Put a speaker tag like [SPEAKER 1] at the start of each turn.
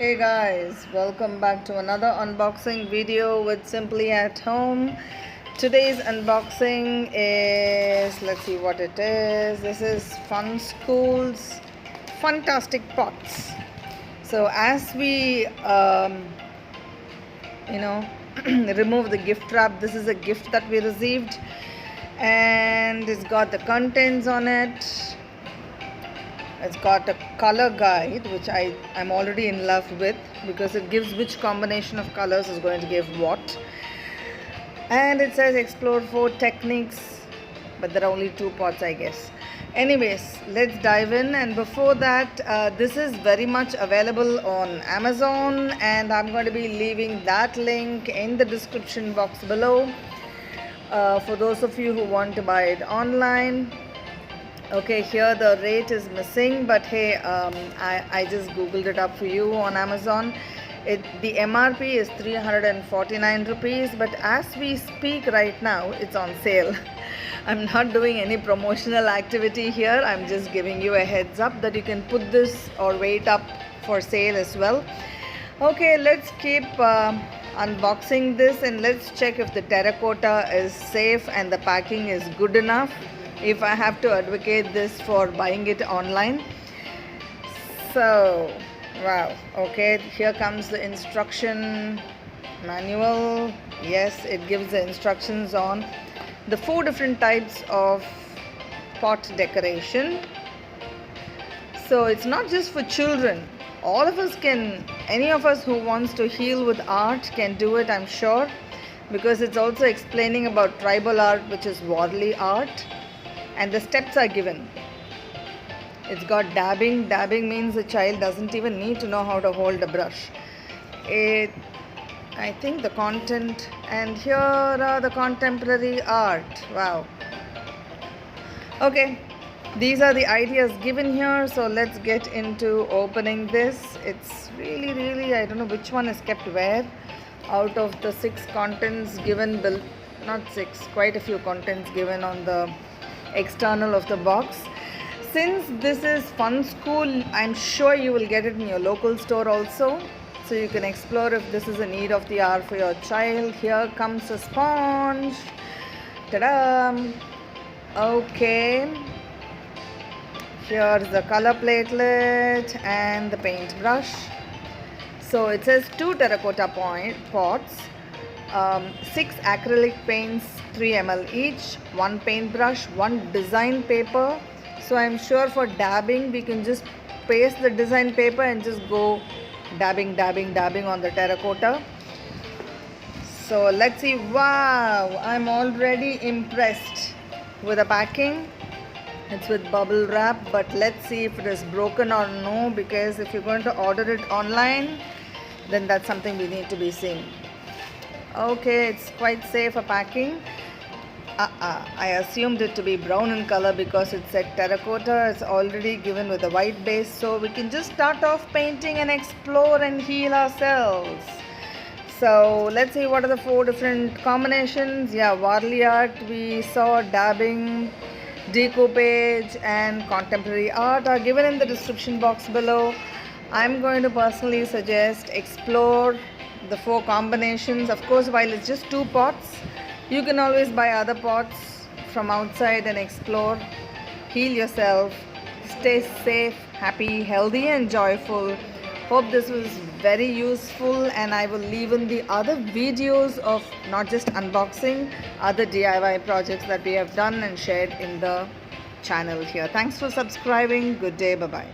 [SPEAKER 1] Hey guys, welcome back to another unboxing video with Simply at Home. Today's unboxing is, let's see what it is. This is Funskool's Funtastic Pots. So as we remove the gift wrap, this is a gift that we received and it's got the contents on it. It's got a color guide, which I'm already in love with because it gives which combination of colors is going to give what. And it says explore 4 techniques, but there are only 2 pots, I guess. Anyways, let's dive in. And before that, this is very much available on Amazon, and I'm going to be leaving that link in the description box below for those of you who want to buy it online. Okay, here the rate is missing, but hey, I just googled it up for you on Amazon. The MRP is 349 rupees, but as we speak right now, it's on sale. I'm not doing any promotional activity here. I'm just giving you a heads up that you can put this or wait up for sale as well. Okay, let's keep unboxing this and let's check if the terracotta is safe and the packing is good enough, if I have to advocate this for buying it online. So wow, okay, here comes the instruction manual. Yes, it gives the instructions on the 4 different types of pot decoration. So it's not just for children. All of us can, any of us who wants to heal with art can do it, I'm sure, because it's also explaining about tribal art, which is Wadli art. And the steps are given. It's got dabbing. Dabbing means the child doesn't even need to know how to hold a brush. I think the content, and here are the contemporary art. Wow. Okay, these are the ideas given here. So let's get into opening this. It's really, I don't know which one is kept where. Out of the 6 contents given, not 6, quite a few contents given on the external of the box. Since this is Funskool, I'm sure you will get it in your local store also, so you can explore if this is a need of the hour for your child. Here comes a sponge. Ta-da! Okay, here's the color platelet and the paintbrush. So it says 2 terracotta pots, 6 acrylic paints, 3 ml each, 1 paintbrush, 1 design paper. So I'm sure for dabbing we can just paste the design paper and just go dabbing on the terracotta. So let's see. Wow, I'm already impressed with the packing. It's with bubble wrap, but let's see if it is broken or no, because if you're going to order it online, then that's something we need to be seeing. Okay, it's quite safe for packing. I assumed it to be brown in color because it said terracotta. It's already given with a white base, so we can just start off painting and explore and heal ourselves. So let's see what are the 4 different combinations. Yeah, Wadli art we saw, dabbing, decoupage and contemporary art are given in the description box below. I'm going to personally suggest explore the 4 combinations. Of course, while it's just 2 pots, you can always buy other pots from outside and explore, heal yourself, stay safe, happy, healthy and joyful. Hope this was very useful, and I will leave in the other videos of not just unboxing, other DIY projects that we have done and shared in the channel here. Thanks for subscribing. Good day. Bye-bye.